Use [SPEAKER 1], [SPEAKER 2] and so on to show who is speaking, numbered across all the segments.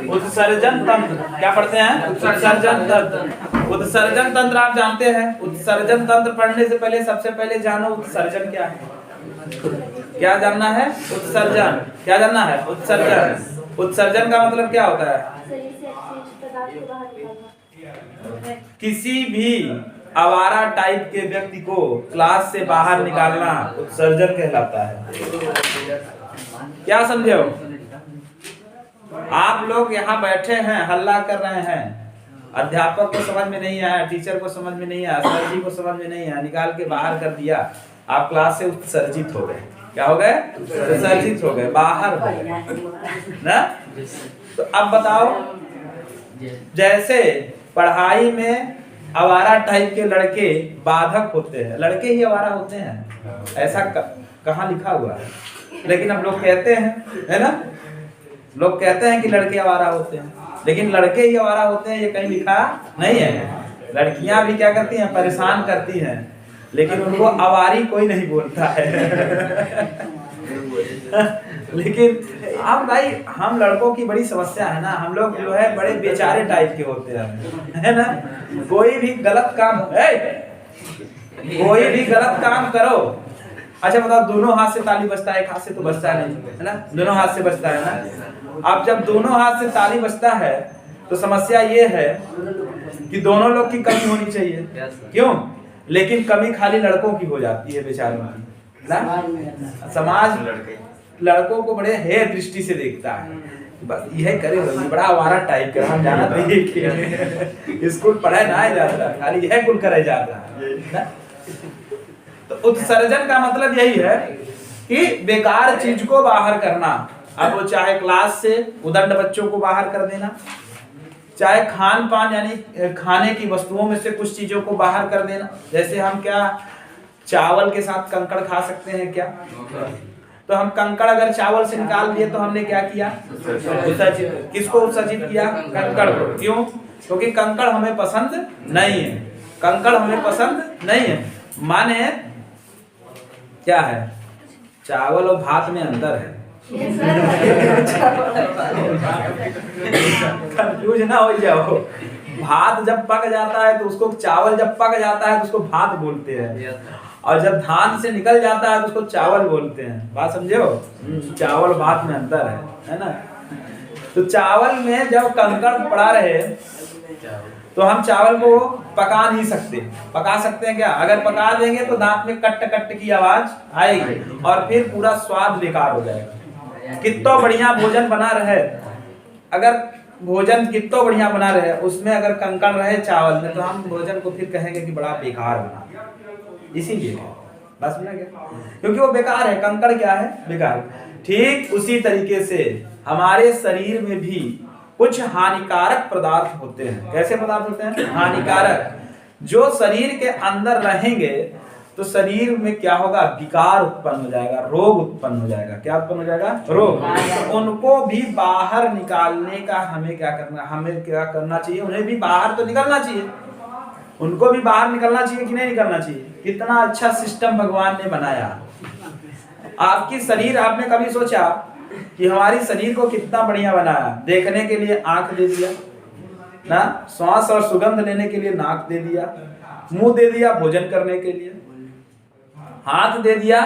[SPEAKER 1] उत्सर्जन तंत्र क्या पढ़ते हैं? उत्सर्जन तंत्र। उत्सर्जन तंत्र आप जानते हैं। उत्सर्जन तंत्र पढ़ने से पहले सबसे पहले जानो उत्सर्जन क्या है। क्या जानना है? उत्सर्जन। क्या जानना है? उत्सर्जन। उत्सर्जन का मतलब क्या होता है? किसी भी आवारा टाइप के व्यक्ति को क्लास से बाहर निकालना उत्सर्जन कहलाता है। क्या समझे हो? आप लोग यहाँ बैठे हैं, हल्ला कर रहे हैं, अध्यापक को समझ में नहीं आया, टीचर को समझ में नहीं आया, सर जी को समझ में नहीं आया, निकाल के बाहर कर दिया, आप क्लास से उत्सर्जित हो गए। क्या हो गए? उत्सर्जित हो गए, बाहर हो गए ना। तो अब बताओ, जैसे पढ़ाई में आवारा टाइप के लड़के बाधक होते हैं, लड़के ही आवारा होते हैं, ऐसा कहाँ लिखा हुआ है? लेकिन हम लोग कहते हैं, है ना, लोग कहते हैं कि लड़के आवारा होते हैं, लेकिन लड़के ही आवारा होते हैं ये कहीं लिखा नहीं है। लड़कियां भी क्या करती हैं? परेशान करती हैं, लेकिन उनको आवारी कोई नहीं बोलता है। लेकिन अब भाई हम लड़कों की बड़ी समस्या है ना, हम लोग जो है बड़े बेचारे टाइप के होते हैं, है ना। कोई भी गलत काम कोई भी गलत काम करो, अच्छा बताओ, दोनों हाथ से ताली बजता है, एक हाथ से तो बजता नहीं, है ना, दोनों हाथ से बजता है ना। अब जब दोनों हाथ से ताली बजता है तो समस्या ये है कि दोनों लोग की कमी होनी चाहिए, क्यों? लेकिन कमी खाली लड़कों की हो जाती है, बेचारों की ना। समाज लड़कों को बड़े हेय दृष्टि से देखता है, बस यह करे बड़ा आवारा टाइप का, हम जाना नहीं स्कूल पढ़ाए ना जाता, खाली यह कुल करे जाता है। तो उत्सर्जन का मतलब यही है कि बेकार चीज को बाहर करना। अब वो चाहे क्लास से उदंड बच्चों को बाहर कर देना, चाहे खान पान यानी खाने की वस्तुओं में से कुछ चीजों को बाहर कर देना। जैसे हम क्या चावल के साथ कंकड़ खा सकते हैं क्या? तो हम कंकड़ अगर चावल से निकाल दिए तो हमने क्या किया? उत्सर्जित। किसको उत्सर्जित किया? कंकड़ को। क्यों? क्योंकि कंकड़ हमें पसंद नहीं है, कंकड़ हमें पसंद नहीं है। माने क्या है? चावल और भात में अंतर है। कंफ्यूज ना हो जाओ। भात जब पक जाता है तो उसको, चावल जब पक जाता है तो उसको भात बोलते हैं, और जब धान से निकल जाता है तो उसको चावल बोलते हैं। बात समझे हो? चावल भात में अंतर है ना। तो चावल में जब कंकड़ पड़ा रहे तो हम चावल को पका नहीं सकते। पका सकते हैं क्या? अगर पका देंगे तो दांत में कट कट की आवाज आएगी और फिर पूरा स्वाद बेकार हो जाएगा। कितना बढ़िया भोजन बना रहे, अगर भोजन कितना बढ़िया बना रहे, उसमें अगर कंकड़ रहे चावल में, तो हम भोजन को फिर कहेंगे कि बड़ा बेकार बना। इसीलिए बस मिला गया, क्योंकि वो बेकार है। कंकड़ क्या है? बेकार। ठीक उसी तरीके से हमारे शरीर में भी कुछ हानिकारक पदार्थ होते हैं। कैसे पदार्थ होते हैं? हानिकारक, जो शरीर के अंदर रहेंगे तो शरीर में क्या होगा? विकार उत्पन्न हो जाएगा, रोग उत्पन्न हो जाएगा। क्या उत्पन्न हो जाएगा? रोग। तो उनको भी बाहर निकालने का हमें क्या करना चाहिए? उन्हें भी बाहर तो निकलना चाहिए, उनको भी बाहर निकलना चाहिए कि नहीं निकलना चाहिए? कितना अच्छा सिस्टम भगवान ने बनाया। आपकी शरीर, आपने कभी सोचा कि हमारी शरीर को कितना बढ़िया बनाया? देखने के लिए आंख दे दिया ना, श्वास और सुगंध लेने के लिए नाक दे दिया, मुंह दे दिया भोजन करने के लिए, हाथ दे दिया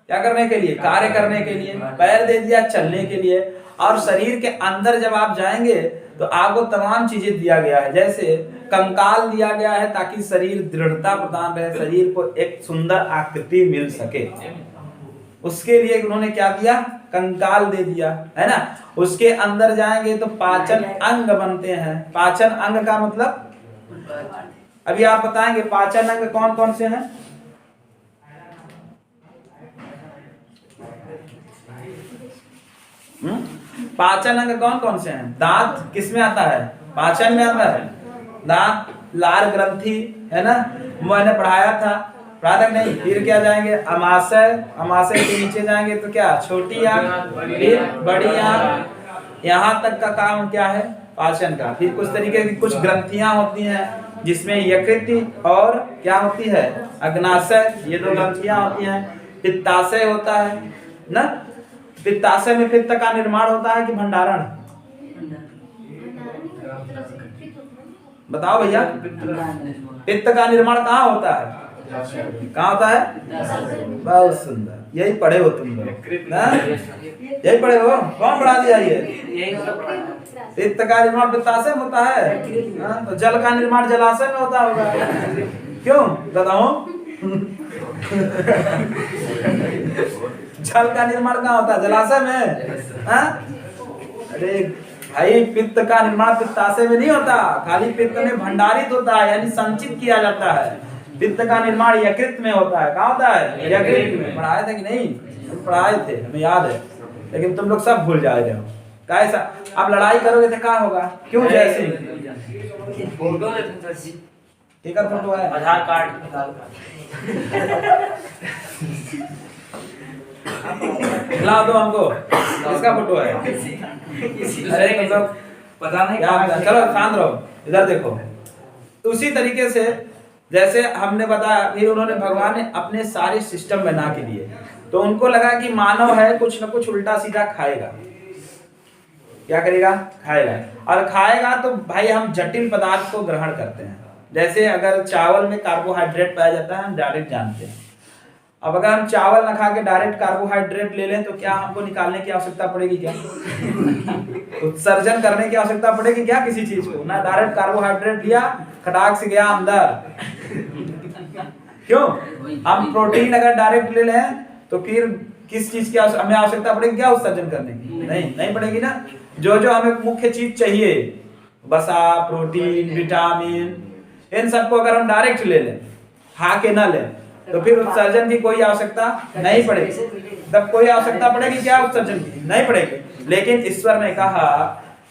[SPEAKER 1] क्या करने के लिए? कार्य करने के लिए, पैर दे दिया चलने के लिए, और शरीर के अंदर जब आप जाएंगे तो आपको तमाम चीजें दिया गया है। जैसे कंकाल दिया गया है ताकि शरीर दृढ़ता प्रदान रहे, शरीर को एक सुंदर आकृति मिल सके, उसके लिए उन्होंने क्या दिया? कंकाल दे दिया, है ना। उसके अंदर जाएंगे तो पाचन अंग बनते हैं। पाचन अंग का मतलब अभी आप बताएंगे पाचन अंग कौन कौन से हैं? पाचन अंग कौन कौन से हैं? दांत किस में आता है? पाचन में आता है। दांत, लार ग्रंथि, है ना, मैंने पढ़ाया था, पढ़ा तक नहीं? फिर क्या जाएंगे? अमाशय, अमाशय के नीचे जाएंगे तो क्या? छोटी आंख, फिर बड़ी आंख। यहाँ तक का काम क्या है? पाचन का। फिर कुछ तरीके की कुछ ग्रंथियां होती हैं जिसमें यकृति और क्या होती है? अग्नाशय, ये दो ग्रंथियां होती हैं। पित्ताशय होता है ना। पित्ताशय में पित्त का निर्माण होता है कि भंडारण? बताओ भैया, पित्त का निर्माण कहाँ होता है? कहाँ होता है? बहुत सुंदर, यही पढ़े हो तुम लोग, यही पढ़े हो। कौन पढ़ा दिया ये? पित्त का निर्माण पित्ताशय में होता है, तो जल का निर्माण जलाशय में होता होगा। क्यों बताओ? जल का निर्माण कहाँ होता है? जलाशय में। अरे भाई, पित्त का निर्माण पित्ताशय में नहीं होता, खाली पित्त में भंडारित होता है, यानी संचित किया जाता है। पित्त का निर्माण यकृत में होता है। कहाँ होता है? यकृत में। पढ़ाए थे कि नहीं? पढ़ाए थे, हमें याद है, लेकिन तुम लोग सब भूल जा रहे हो। कैसा? आप लड़ाई करोगे तो क्या होगा? क्यों जय सिंह? ठीक है, फोटो है, आधार कार्ड ला दो हमको, किसका फोटो है? अरे मतलब पता नहीं क्या। चलो शांत रहो, इधर देखो। उसी तरीके से जैसे हमने बताया, फिर उन्होंने, भगवान ने अपने सारे सिस्टम बना के दिए, तो उनको लगा कि मानव है, कुछ न कुछ उल्टा सीधा खाएगा। क्या करेगा? खाएगा। और खाएगा तो भाई हम जटिल पदार्थ को ग्रहण करते हैं। जैसे अगर चावल में कार्बोहाइड्रेट पाया जाता है, हम डायरेक्ट जानते हैं। अब अगर हम चावल न खा के डायरेक्ट कार्बोहाइड्रेट ले लें तो क्या हमको निकालने की आवश्यकता पड़ेगी? क्या उत्सर्जन करने की आवश्यकता पड़ेगी क्या किसी चीज को? ना, डायरेक्ट कार्बोहाइड्रेट लिया, खटाक से गया अंदर। क्यों? हम प्रोटीन अगर डायरेक्ट ले लें तो फिर किस चीज की हमें आवश्यकता पड़ेगी क्या उत्सर्जन करने की? नहीं पड़ेगी ना। जो जो हमें मुख्य चीज चाहिए, वसा, प्रोटीन, विटामिन, इन सबको अगर हम डायरेक्ट ले लें, खा के ना लें, तो फिर उत्सर्जन की कोई आवश्यकता नहीं पड़ेगी। तब कोई आवश्यकता पड़ेगी क्या उत्सर्जन की? नहीं पड़ेगी। लेकिन ईश्वर ने कहा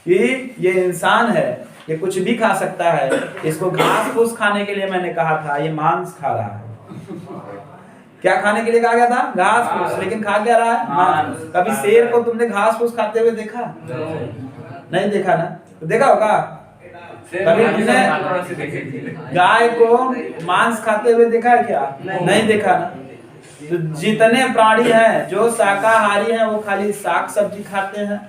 [SPEAKER 1] कि ये इंसान है, ये कुछ भी खा सकता है, इसको घास फूस खाने के लिए मैंने कहा था, ये मांस खा रहा है। क्या खाने के लिए कहा गया था? घास फूस। लेकिन खा क्या रहा है? मांस। कभी शेर को तुमने घास फूस खाते हुए देखा? नहीं देखा ना? तो देखा होगा कभी तुमने गाय को मांस खाते हुए देखा है क्या? नहीं देखा ना। तो जितने प्राणी हैं, जो शाकाहारी हैं वो खाली साग सब्जी खाते हैं,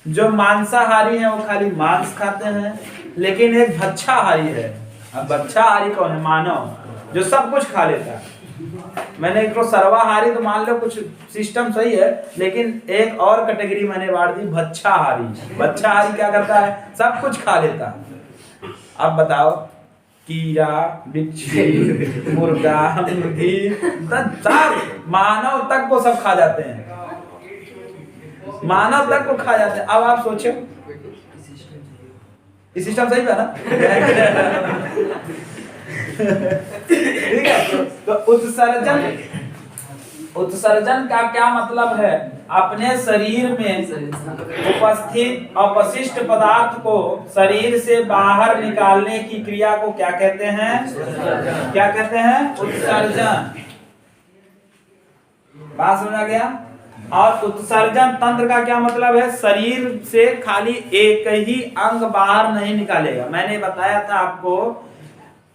[SPEAKER 1] जो मांसाहारी हैं वो खाली मांस खाते हैं, लेकिन एक भक्षाहारी है। अब भक्षाहारी कौन है? मानव, जो सब कुछ खा लेता है। मैंने एक सर्वाहारी तो मान लो कुछ सिस्टम सही है, लेकिन एक और कैटेगरी मैंने बांट दी, भक्षाहारी। भक्षाहारी क्या करता है? सब कुछ खा लेता है। अब बताओ, कीड़ा, बिच्छू, मुर्गा, मुर्गी, सब मानव तक को सब खा जाते हैं। मानव तक को खा जाते हैं। अब आप सोचो, ये सिस्टम सही है ना? ठीक है। तो उत्सर्जन का क्या मतलब है? अपने शरीर में उपस्थित अपशिष्ट पदार्थ को शरीर से बाहर निकालने की क्रिया को क्या कहते हैं? क्या कहते हैं? उत्सर्जन। बात समझ आ गया? और उत्सर्जन तंत्र का क्या मतलब है? शरीर से खाली एक ही अंग बाहर नहीं निकालेगा। मैंने बताया था आपको,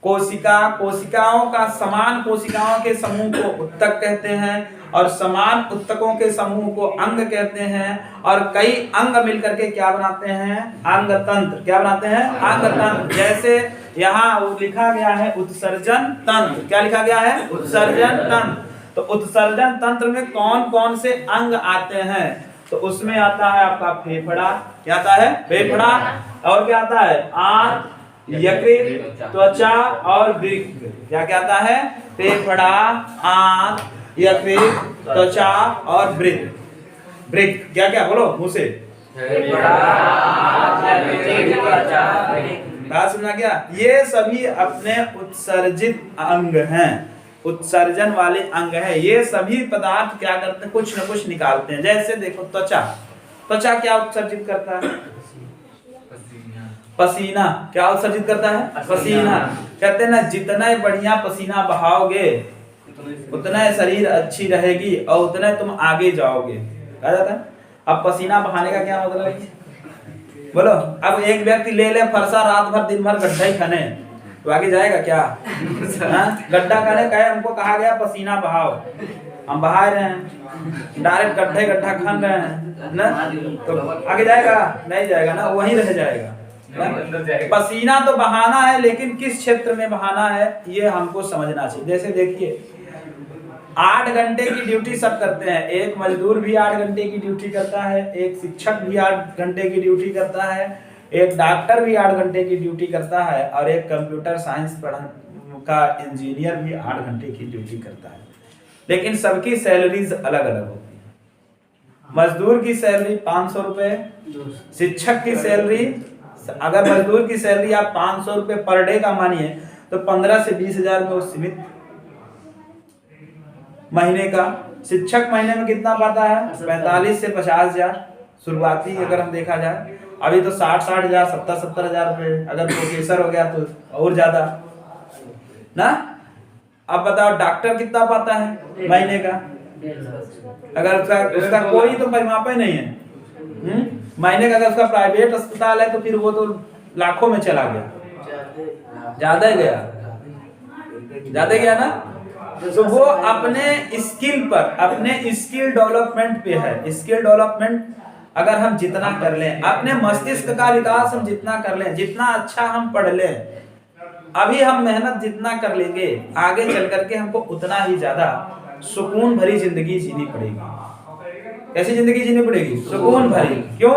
[SPEAKER 1] कोशिकाओं का समान कोशिकाओं के समूह को उत्तक कहते हैं, और समान उत्तकों के समूह को अंग कहते हैं, और कई अंग मिलकर के क्या बनाते हैं? अंग तंत्र। क्या बनाते हैं? अंग तंत्र। जैसे यहाँ लिखा गया है उत्सर्जन तंत्र। क्या लिखा गया है? उत्सर्जन तंत्र। तो उत्सर्जन तंत्र में कौन कौन से अंग आते हैं? तो उसमें आता है आपका फेफड़ा। क्या आता है? फेफड़ा। और क्या आता है? आंत, यकृत, त्वचा और वृक्क। क्या क्या आता है? फेफड़ा, आंत, यकृत, त्वचा और वृक्क। वृक्क क्या क्या? बोलो मुंह से। बात सुना क्या? ये सभी अपने उत्सर्जित अंग हैं, उत्सर्जन वाले अंग है। ये सभी पदार्थ क्या करते हैं? कुछ न कुछ निकालते हैं। जैसे देखो त्वचा, त्वचा क्या उत्सर्जित करता है? पसीना। क्या उत्सर्जित करता है? पसीना। कहते हैं ना, जितना बढ़िया पसीना बहाओगे उतना शरीर अच्छी रहेगी और उतना तुम आगे जाओगे, कहा जाता है। अब पसीना बहाने का क्या मतलब है? बोलो। अब एक व्यक्ति ले ले फरसा, रात भर दिन भर गड्ढा ही खाने, तो आगे जाएगा क्या? गड्ढा खाने का हमको कहा गया पसीना बहाओ, हम बहा रहे हैं, डायरेक्ट गड्ढे गड्ढा खान रहे हैं ना, तो आगे जाएगा नहीं जाएगा ना, वहीं रह जाएगा ना? पसीना तो बहाना है, लेकिन किस क्षेत्र में बहाना है ये हमको समझना चाहिए। जैसे देखिए 8 घंटे की ड्यूटी सब करते हैं, एक मजदूर भी 8 घंटे की ड्यूटी करता है, एक शिक्षक भी 8 घंटे की ड्यूटी करता है, एक डॉक्टर भी 8 घंटे की ड्यूटी करता है, और एक कंप्यूटर साइंस का इंजीनियर भी 8 घंटे की ड्यूटी करता है। लेकिन सबकी सैलरीज अलग अलग होती है। मजदूर की सैलरी 500 रुपए, शिक्षक की सैलरी, अगर मजदूर की सैलरी आप 500 रुपए पर डे का मानिए तो 15 से 20 हजार में सीमित महीने का। शिक्षक महीने में कितना पाता है? 45 से 50 हजार शुरुआती, अगर हम देखा जाए। अभी तो 60 हजार, 70 हजार रुपए, अगर प्रोफेसर हो गया तो और ज्यादा ना। अब बताओ डॉक्टर कितना पाता है महीने का? अगर उसका कोई तो परिमाप ही नहीं है महीने का। अगर उसका प्राइवेट अस्पताल है तो फिर वो तो लाखों में चला गया, ज्यादा ही गया, ज्यादा गया ना। तो वो अपने स्किल पर, अपने स्किल डेवलपमेंट पे है। स्किल डेवलपमेंट अगर हम जितना कर लें, अपने मस्तिष्क का विकास हम जितना कर लें, जितना अच्छा हम पढ़ लें, अभी हम मेहनत जितना कर लेंगे, आगे चल करके हमको उतना ही ज्यादा सुकून भरी जिंदगी जीनी पड़ेगी। कैसी जिंदगी जीनी पड़ेगी? सुकून भरी। क्यों?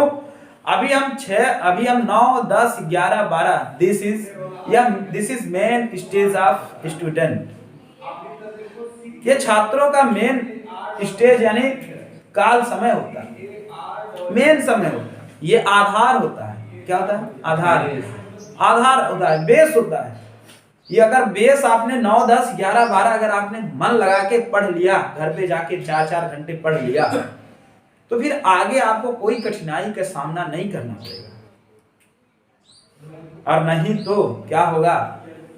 [SPEAKER 1] अभी हम 9, 10, 11, 12, this is main stage of student. ये छात्रों का मेन स्टेज यानी काल समय होता है, मेन समय होता है, ये आधार होता है। क्या होता है? आधार होता है, बेस होता है। ये अगर बेस आपने 9, 10, 11, 12 अगर आपने मन लगा के पढ़ लिया, घर पे जाके 4-4 घंटे पढ़ लिया, तो फिर आगे आपको कोई कठिनाई का सामना नहीं करना पड़ेगा। और नहीं तो क्या होगा,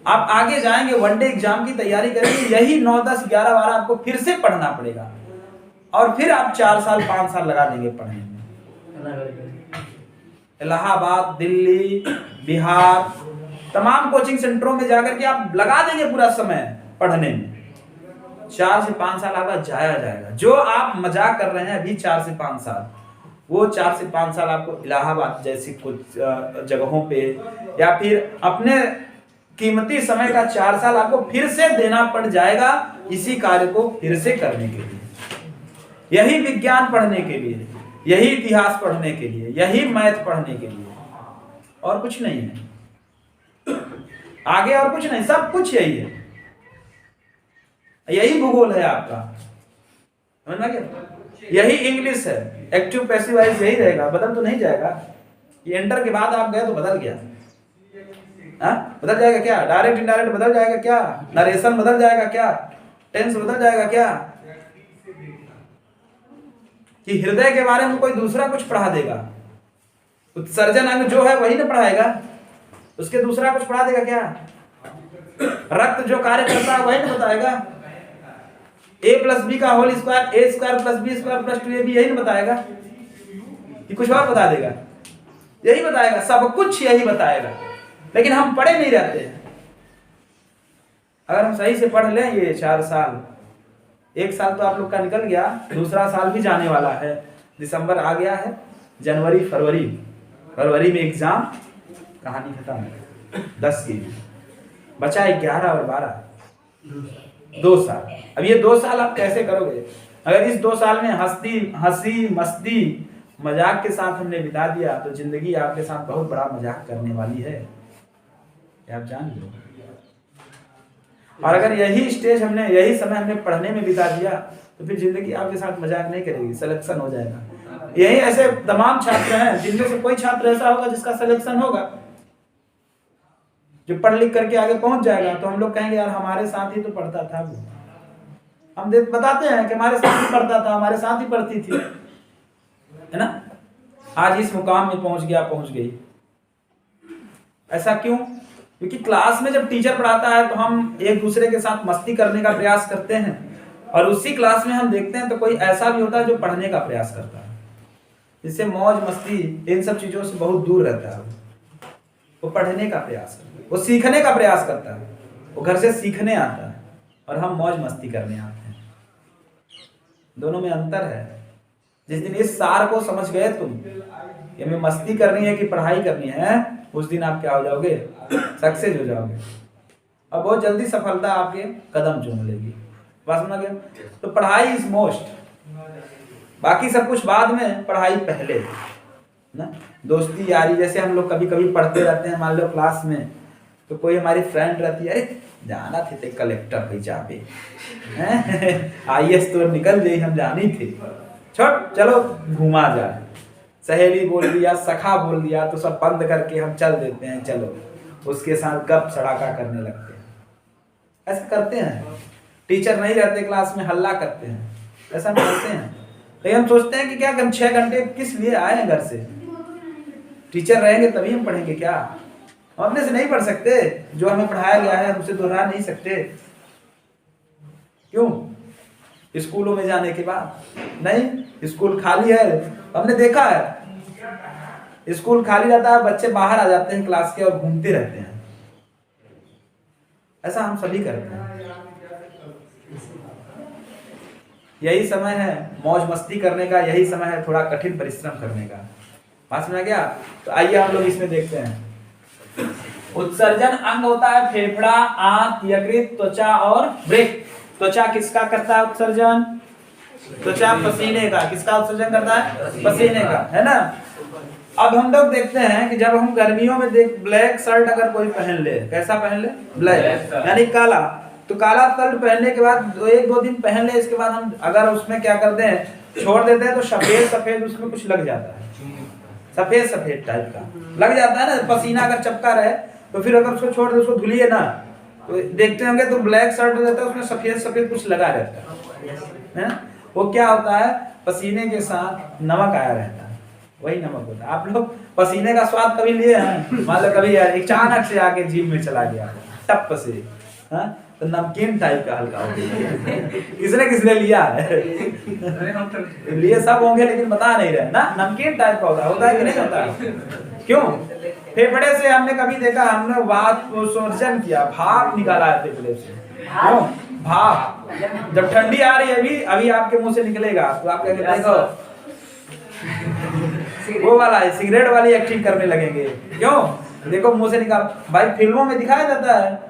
[SPEAKER 1] आप आगे जाएंगे, वनडे एग्जाम की तैयारी करेंगे, यही 9, 10, 11, 12 आपको फिर से पढ़ना पड़ेगा, और फिर आप 4 साल 5 साल लगा देंगे पढ़ने में। इलाहाबाद, दिल्ली, बिहार, तमाम कोचिंग सेंटरों में जाकर के आप लगा देंगे पूरा समय पढ़ने में। 4 से 5 साल आपका जाया जाएगा। जो आप मजाक कर रहे हैं अभी 4 से 5 साल, वो 4 से 5 साल आपको इलाहाबाद जैसी कुछ जगहों पे, या फिर अपने कीमती समय का 4 साल आपको फिर से देना पड़ जाएगा इसी कार्य को फिर से करने के लिए, यही विज्ञान पढ़ने के लिए, यही इतिहास पढ़ने के लिए, यही मैथ पढ़ने के लिए, और कुछ नहीं है आगे, और कुछ नहीं, सब कुछ यही है, यही भूगोल है आपका, समझना क्या? यही इंग्लिश है, एक्टिव पैसिव वॉइस यही रहेगा, बदल तो नहीं जाएगा। ये इंटर के बाद आप गए तो बदल गया, बदल जाएगा क्या? डायरेक्ट इनडायरेक्ट बदल जाएगा क्या? नरेशन बदल जाएगा क्या? टेंस बदल जाएगा क्या? कि हृदय के बारे में कोई दूसरा कुछ पढ़ा देगा? उत्सर्जन अंग जो है वही ना पढ़ाएगा, उसके दूसरा कुछ पढ़ा देगा क्या? रक्त जो कार्य करता है वही ना बताएगा। a+b का whole square, a² + b² + 2ab यही ना बताएगा, कि कुछ और बता देगा? यही बताएगा, सब कुछ यही बताएगा। लेकिन हम पढ़े नहीं रहते हैं। अगर हम सही से पढ़ लें ये 4 साल, 1 साल तो आप लोग का निकल गया, दूसरा साल भी जाने वाला है, दिसंबर आ गया है, जनवरी, फरवरी में एग्जाम, कहानी खत्म। 10 की बचा 11 और 12, 2 साल। अब ये 2 साल आप कैसे करोगे? अगर इस 2 साल में हंसी मस्ती मजाक के साथ हमने बिता दिया, तो जिंदगी आपके साथ बहुत बड़ा मजाक करने वाली है, आप जान लो। और अगर यही समय हमने पढ़ने में बिता दिया, तो फिर जिंदगी आपके साथ मजाक नहीं करेगी, सिलेक्शन हो जाएगा। यही ऐसे तमाम छात्र हैं जिनमें से कोई छात्र ऐसा होगा जिसका सिलेक्शन होगा, जो पढ़ लिख करके आगे पहुंच जाएगा। तो हम लोग कहेंगे यार हमारे साथ ही तो पढ़ता था वो, हम बताते हैं कि हमारे साथ ही पढ़ता था, हमारे साथ ही पढ़ती थी, है ना। आज इस मुकाम में पहुंच गई। ऐसा क्यों? क्योंकि क्लास में जब टीचर पढ़ाता है तो हम एक दूसरे के साथ मस्ती करने का प्रयास करते हैं, और उसी क्लास में हम देखते हैं तो कोई ऐसा भी होता है जो पढ़ने का प्रयास करता है, जिससे मौज मस्ती इन सब चीजों से बहुत दूर रहता है। वो पढ़ने का प्रयास करता है, वो सीखने का प्रयास करता है, वो घर से सीखने आता है, और हम मौज मस्ती करने आते हैं। दोनों में अंतर है। जिस दिन इस सार को समझ गए तुम, ये में मस्ती करनी है कि पढ़ाई करनी है, उस दिन आप क्या हो जाओगे, सक्सेस हो जाओगे और बहुत जल्दी सफलता आपके कदम चूम लेगी। बात समझ गए? तो पढ़ाई इज मोस्ट, बाकी सब कुछ बाद में, पढ़ाई पहले ना। दोस्ती यारी, जैसे हम लोग कभी कभी पढ़ते रहते हैं, मान लो क्लास में, तो कोई हमारी फ्रेंड रहती है, अरे जाना थे ते कलेक्टर पे जाबे IAS तो निकल गई, हम जानी थे, छोड़ चलो घुमा जाए। सहेली बोल दिया, सखा बोल दिया, तो सब बंद करके हम चल देते हैं, चलो उसके साथ गप सड़ाका करने लगते हैं। ऐसा करते हैं। टीचर नहीं रहते क्लास में, हल्ला करते हैं, ऐसा करते हैं। लेकिन हम सोचते हैं कि क्या हम 6 घंटे किस लिए आए हैं घर से, टीचर रहेंगे तभी हम पढ़ेंगे क्या? हम अपने से नहीं पढ़ सकते? जो हमें पढ़ाया गया है हमसे दोहरा नहीं सकते? क्यों? स्कूलों में जाने के बाद नहीं, स्कूल खाली है, हमने देखा है स्कूल खाली रहता है, बच्चे बाहर आ जाते हैं क्लास के और घूमते रहते हैं। ऐसा हम सभी करते हैं। यही समय है मौज मस्ती करने का, यही समय है थोड़ा कठिन परिश्रम करने का। बात समझ गया? तो आइए हम लोग इसमें देखते हैं। उत्सर्जन अंग होता है फेफड़ा, आंत, यकृत, त्वचा और वृक्क। त्वचा किसका करता है उत्सर्जन? त्वचा पसीने का। किसका उत्सर्जन करता है? पसीने का, है ना। अब हम लोग देखते हैं कि जब हम गर्मियों में ब्लैक शर्ट अगर कोई पहन ले, कैसा पहन ले? ब्लैक, यानी काला। तो काला शर्ट पहनने के बाद 1-2 दिन पहन ले, इसके बाद हम अगर उसमें क्या करते हैं, छोड़ देते हैं, तो सफेद सफेद उसमें कुछ लग जाता है, सफेद सफेद टाइप का लग जाता है ना। पसीना अगर चपका रहे तो फिर अगर उसको छोड़ दे, उसको धुलिए ना, तो देखते होंगे तो ब्लैक शर्ट रहता है, उसमें सफेद सफेद कुछ लगा रहता है। वो क्या होता है? पसीने के साथ नमक आया रहता है, वही नमक होता है। आप लोग पसीने का स्वाद कभी लिए हैं? मान लो कभी अचानक से आके जीभ में चला गया टप से, तो नमकीन टाइप का हल्का हो गया। किसने लिया है? लिए सब होंगे लेकिन बता नहीं रहे ना। नमकीन टाइप का होता है कि नहीं होता? क्यों? फेफड़े से हमने कभी देखा, हमने वात विसर्जन किया, भाप निकाला है फेफड़े से। क्यों? भाप जब ठंडी आ रही है, अभी आपके मुंह से निकलेगा तो आप क्या कहते हो? वो वाला है, सिगरेट वाली एक्टिंग करने लगेंगे। क्यों? देखो मुंह से निकाल। भाई फिल्मों में दिखाया जाता है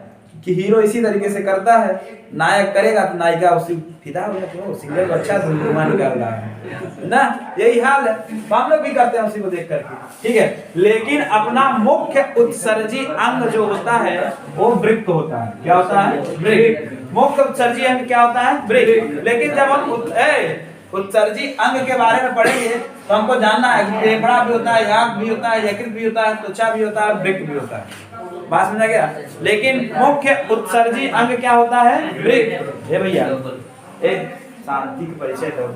[SPEAKER 1] कि हीरो इसी तरीके से करता है, नायक करेगा तो नायिका उसी फिदा हो जाती है, सिगरेट अच्छा धुआं निकाल रहा है ना। यही हाल है, हम लोग भी करते हैं उसी को देख करके, ठीक है। लेकिन अपना मुख्य उत्सर्जी अंग जो होता है वो वृक्क होता है। क्या होता है? वृक्क। मुख्य उत्सर्जी अंग क्या होता है? वृक्क। लेकिन जब हम उत्सर्जी अंग के बारे में पढ़ेंगे तो हमको जानना है कि फेफड़ा भी होता है, आंत भी होता है, यकृत भी होता है, त्वचा भी होता है, वृक्क भी होता है। बात समझा गया? लेकिन मुख्य उत्सर्जी अंग क्या होता है? वृक्क। ये भैया एक शांति का परिचय दो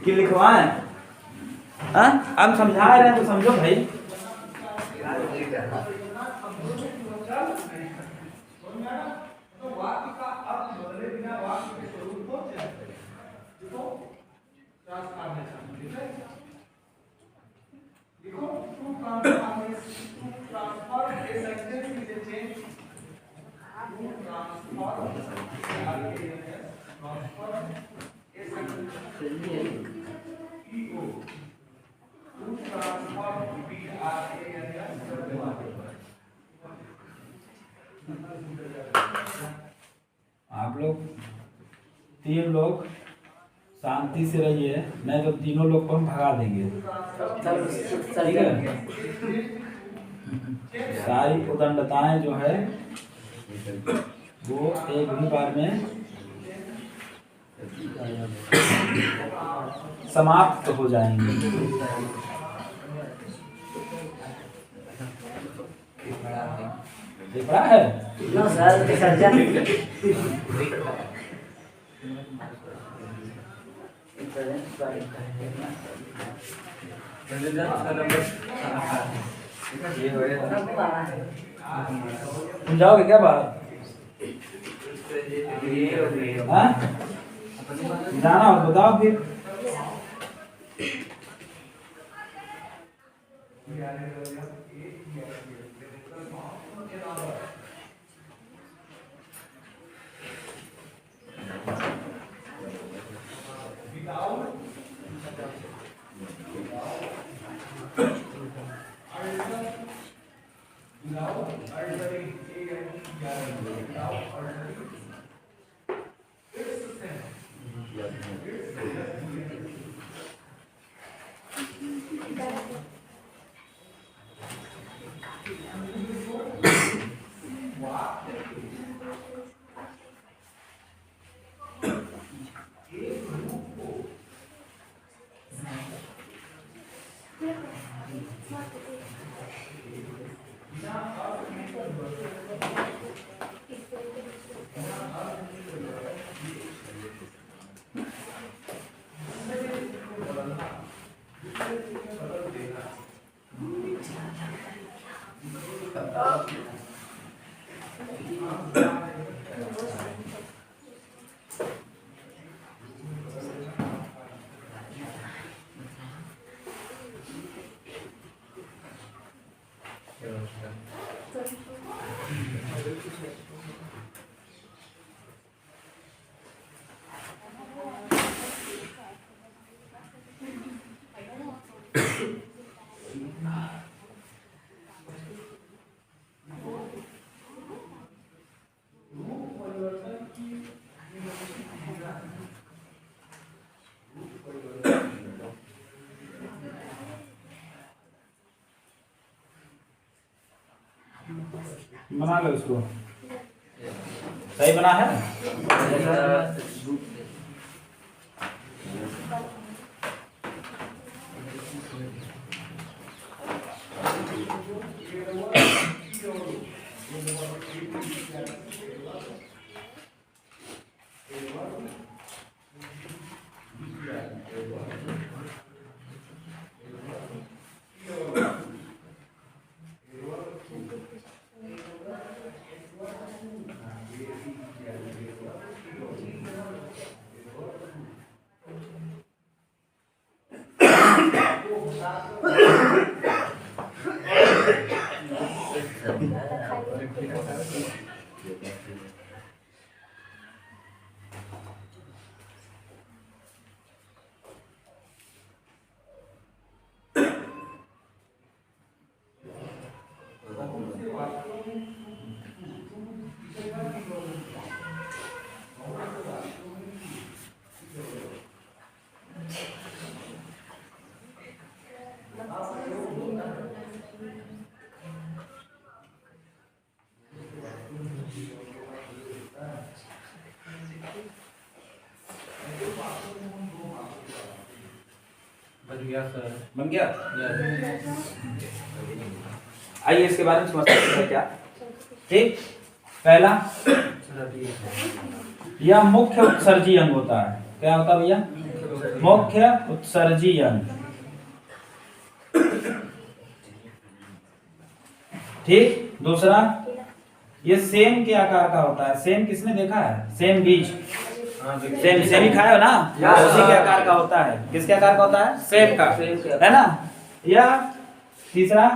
[SPEAKER 1] कि लिखवाएं, हम समझा रहे हैं तो समझो भाई। आप लोग 3 लोग शांति से रहिए, नहीं तो तीनों लोग को हम भगा देंगे, ठीक है। सारी उदंडताएं जो है वो एक भी बार में समाप्त हो जाएंगे। बड़ा है
[SPEAKER 2] नो सर, विसर्जन
[SPEAKER 1] समझाओगे क्या बात? जाना हो बताओ फिर। बना लो इसको, सही बना है। बन गया। आइए इसके बारे में समझते हैं क्या। ठीक, पहला, यह मुख्य उत्सर्जी अंग होता है। क्या होता है भैया? मुख्य उत्सर्जी अंग। ठीक, दूसरा, ये सेम के आकार का होता है। सेम किसने देखा है? सेम बीज, सेम ही खाया हो ना, उसी के आकार का होता है। किसके आकार का होता है? सेम का, है ना। यह तीसरा,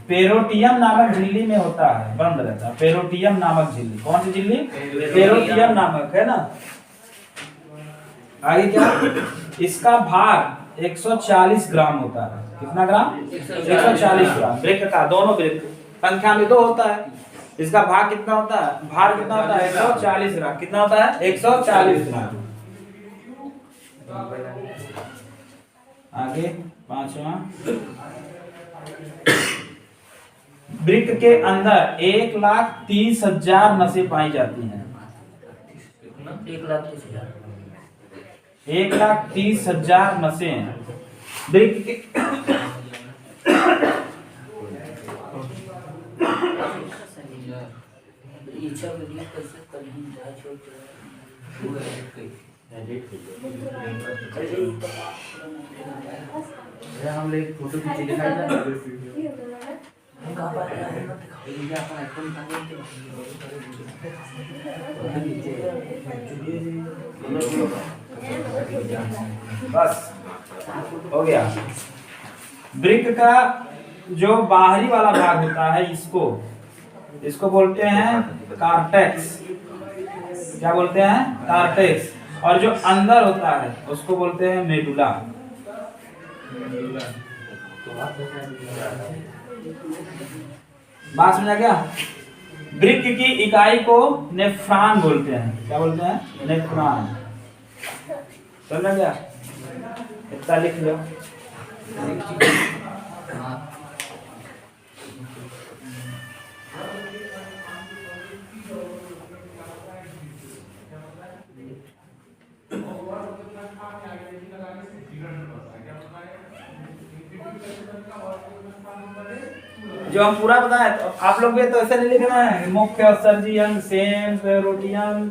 [SPEAKER 1] पेरोटियम नामक झिल्ली में होता है, बंद रहता है। पेरोटियम नामक झिल्ली, कौन सी झिल्ली? पेरोटियम नामक, है ना। आगे क्या, इसका भार 140 ग्राम होता है। कितना ग्राम? 140 ग्राम। वृक्क का, दोनों वृक्क संख्या में 2 होता है। इसका भार कितना होता है? भार कितना होता है? 140 ग्राम। कितना होता है? 140 ग्राम। आगे पांचवा, वृक्क के अंदर 1,30,000 नसें पाई जाती हैं। 1,30,000 नसें वृक्क के
[SPEAKER 2] हम लोग फोटो खींच दिखाई
[SPEAKER 1] बस हो गया। वृक्क का जो बाहरी वाला भाग होता है, इसको बोलते हैं कार्टेक्स। क्या बोलते हैं? कार्टेक्स। और जो अंदर होता है उसको बोलते हैं मेडुला। बात समझा क्या? वृक्क की इकाई को नेफ्रॉन बोलते हैं। क्या बोलते हैं? नेफ्रॉन। समझा क्या? इतना लिख लो। जो हम पूरा बताएं तो आप लोग भी तो ऐसे नहीं लिखना है मुख्य उत्सर्जी अंग सेम रोटी अंग,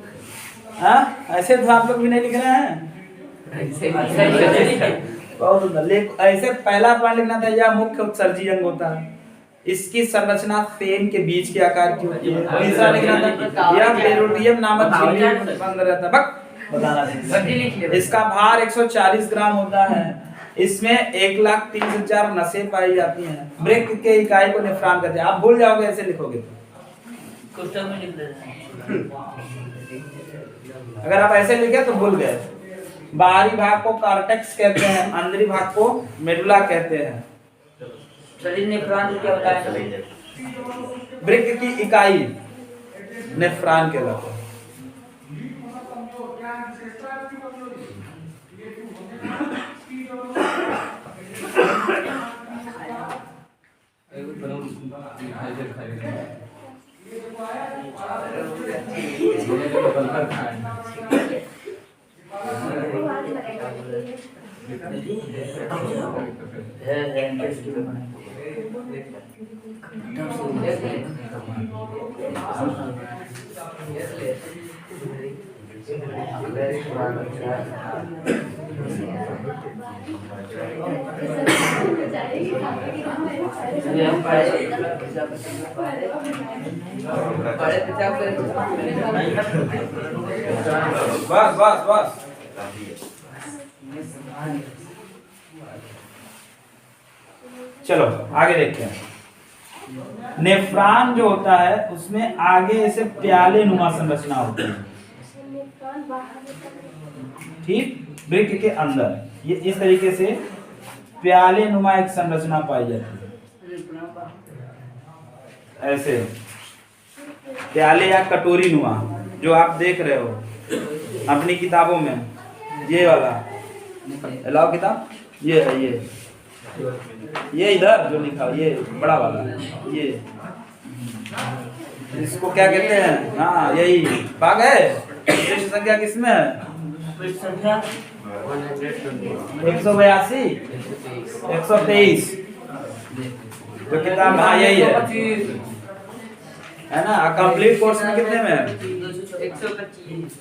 [SPEAKER 1] ऐसे तो आप लोग भी नहीं लिख रहे हैं। बहुत सुंदर। ऐसे पहला पॉइंट लिखना था, यह मुख्य उत्सर्जी अंग होता है, इसकी संरचना पेन के बीच के आकार की होती है। तीसरा लिखना था, यह पेरोटियम नामक झिल्ली में बंद रहता है। बताना, इसका भार 140 ग्राम होता है, इसमें 1,30,000 नसें पाई जाती हैं। वृक्क के इकाई को नेफ्रॉन कहते हैं। आप भूल जाओगे ऐसे लिखोगे तो, अगर आप ऐसे लिखे तो भूल गए। बाहरी भाग को कॉर्टेक्स कहते हैं, अंदरी भाग को मेडुला कहते हैं।
[SPEAKER 3] शरीर नेफ्रॉन क्या होता है?
[SPEAKER 1] वृक्क की इकाई नेफ्रॉन कहलाता है। बस बस बस। चलो आगे देखते हैं। नेफ्रॉन जो होता है उसमें आगे ऐसे प्याले नुमा संरचना होती है, ठीक, वृक्क के अंदर ये इस तरीके से प्याले नुमा एक संरचना पाई जाती है। ऐसे प्याले या कटोरी नुमा जो आप देख रहे हो अपनी किताबों में, ये वाला लाओ किताब, ये है, ये इधर जो लिखा ये बड़ा वाला, ये इसको क्या कहते हैं? हाँ यही पा गए। पृष्ठ संख्या किसमें है? 182 123 जो किताब, हाँ यही है ना। कंप्लीट कोर्स में कितने में है?
[SPEAKER 3] 125।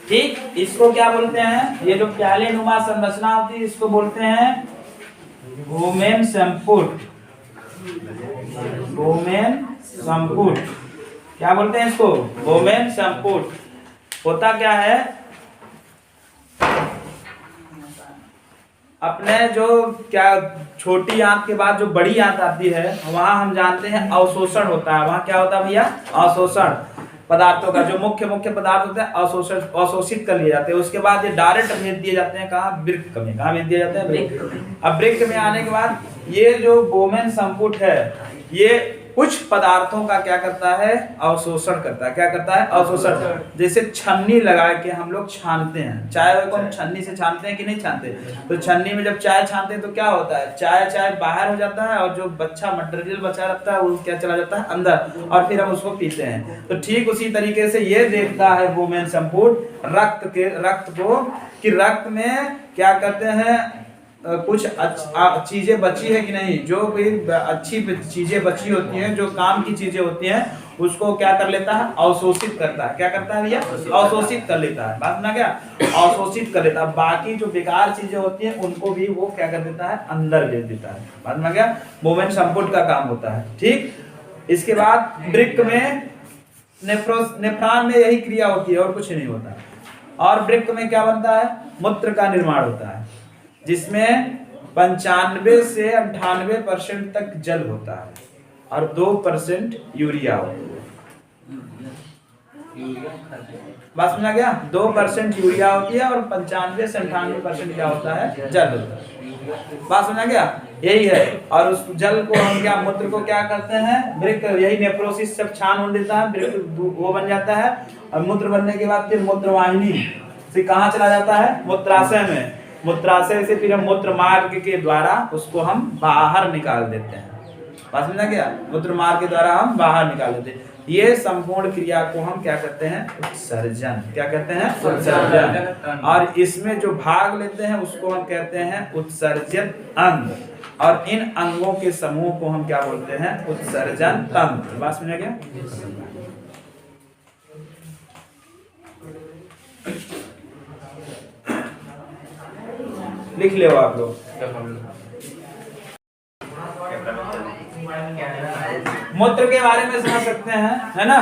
[SPEAKER 1] ठीक, इसको क्या बोलते हैं? ये जो प्याले नुमा संरचना होती है इसको बोलते हैं वोमेन संपुट। वोमेन संपुट क्या बोलते हैं इसको? वोमेन संपुट। होता क्या है, अपने जो क्या छोटी आंत के बाद जो बड़ी आंत आती है वहां हम जानते हैं अवशोषण होता है। वहां क्या होता है भैया? अवशोषण पदार्थों का, जो मुख्य पदार्थ होते हैं अवशोषित कर लिए जाते हैं। उसके बाद ये डायरेक्ट भेज दिए जाते हैं कहाँ? वृक्क में। कहाँ भेज दिए जाते हैं? वृक्क में। अब वृक्क में आने के बाद ये जो वोमेन संपुट है ये कुछ पदार्थों का क्या करता है? अवशोषण करता है। क्या करता है? अवशोषण। जैसे छन्नी लगा के हम लोग छानते हैं, चाय को हम छन्नी से छानते हैं कि नहीं छानते? तो छन्नी में जब चाय छानते हैं तो क्या होता है? चाय बाहर हो जाता है और जो मटेरियल बचा रहता है वो क्या चला जाता है? अंदर, और फिर हम उसको पीते हैं। तो ठीक उसी तरीके से ये देखता है वोमेन संपुट रक्त को कि रक्त में क्या करते हैं, कुछ चीजें बची है कि नहीं। जो भी अच्छी चीजें बची होती हैं, जो काम की चीजें होती हैं, उसको क्या कर लेता है? अवशोषित करता है। क्या करता है भैया? अवशोषित कर लेता है। बात ना क्या? अवशोषित कर लेता है। बाकी जो बेकार चीजें होती हैं उनको भी वो क्या कर देता है? अंदर भेज देता है। बात ना क्या? वोमेन संपुट का काम होता है। ठीक, इसके बाद वृक्क में नेफ्रॉन में यही क्रिया होती है और कुछ नहीं होता। और वृक्क में क्या बनता है? मूत्र का निर्माण होता है, जिसमें 95 से 98% तक जल होता है और 2% यूरिया होता है। बात समझा गया? 2% यूरिया होती है और 95 से 98% क्या होता है? जल होता है। बात समझा गया? यही है। और उस जल को हम क्या, मूत्र को क्या करते हैं? वृक्क, यही नेफ्रोसिस सब छान देता है, वृक्क वो बन जाता है। और मूत्र बनने के बाद फिर मूत्रवाहिनी से कहाँ चला जाता है? मूत्राशय में। मूत्राशय से फिर हम मूत्र मार्ग के द्वारा उसको हम बाहर निकाल देते हैं। बात समझा गया? मूत्र मार्ग के द्वारा हम बाहर निकाल लेते हैं। ये संपूर्ण क्रिया को हम क्या कहते हैं? उत्सर्जन। क्या कहते हैं? उत्सर्जन। और इसमें जो भाग लेते हैं उसको हम कहते हैं उत्सर्जित अंग, और इन अंगों के समूह को हम क्या बोलते हैं? उत्सर्जन तंत्र। बात समझा गया? लिख ले आप लोग। मूत्र के बारे में समझ सकते हैं, है ना?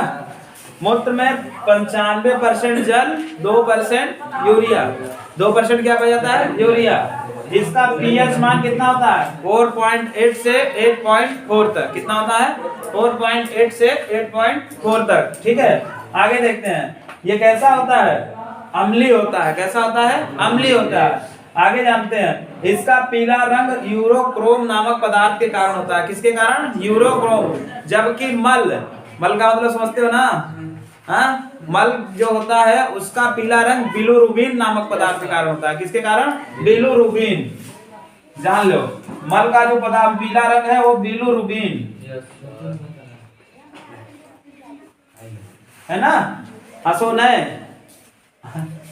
[SPEAKER 1] मूत्र में 95% जल, 2% यूरिया। 2% क्या बच जाता है? यूरिया। इसका पीएच मान कितना होता है? 4.8 से 8.4 तक। कितना होता है? 4.8 से 8.4 तक। ठीक है, आगे देखते हैं। ये कैसा होता है? अम्लीय होता है। कैसा होता है? अम्लीय होता है। आगे जानते हैं, इसका पीला रंग यूरोक्रोम नामक पदार्थ के कारण होता है। किसके कारण? यूरोक्रोम। जबकि मल का मतलब समझते हो ना? हाँ, मल जो होता है उसका पीला रंग बिलिरुबिन नामक पदार्थ के कारण होता है। किसके कारण? बिलिरुबिन। जान लो, मल का जो पदार्थ पीला रंग है वो बिलिरुबिन है ना? हंसो नहीं,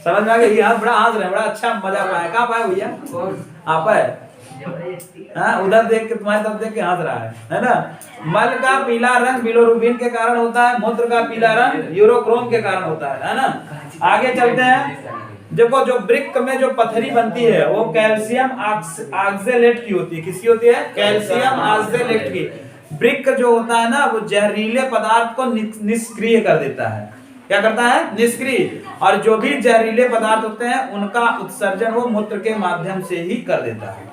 [SPEAKER 1] समझ में आ गया? यहाँ बड़ा हंस रहे हैं, बड़ा अच्छा मजा पाया। कहाँ पाया भैया? आप है? हाँ, उधर देख के, तुम्हारी तरफ देख के हंस रहा है ना? मल का पीला रंग बिलिरुबिन के कारण होता है, मूत्र का पीला रंग यूरोक्रोम के कारण होता है ना? आगे चलते हैं। देखो, जो वृक्क में जो पथरी बनती है वो कैल्शियम ऑक्सलेट की होती है। किसकी होती है? कैल्शियम ऑक्सलेट की। वृक्क जो होता है ना वो जहरीले पदार्थ को निष्क्रिय कर देता है। क्या करता है? निष्क्रिय। और जो भी जहरीले पदार्थ होते हैं उनका उत्सर्जन वो मूत्र के माध्यम से ही कर देता है।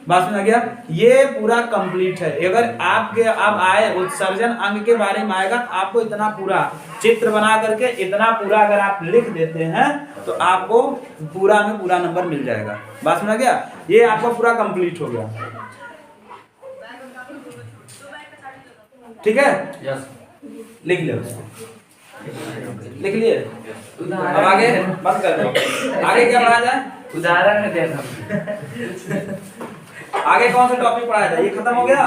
[SPEAKER 1] बात में आ गया? ये पूरा कंप्लीट है। अगर आपके अब आए उत्सर्जन अंग के बारे में आएगा, आपको इतना पूरा चित्र बना करके इतना पूरा अगर आप लिख देते हैं तो आपको पूरा में पूरा नंबर मिल जाएगा। बात में आ गया? ये आपका पूरा कंप्लीट हो गया। ठीक है, लिख ले उसको। लिख लिए? अब आगे बंद कर दो। आगे क्या पढ़ा जाए?
[SPEAKER 3] उदाहरण देना।
[SPEAKER 1] आगे कौन सा टॉपिक पढ़ाया था? ये खत्म हो गया?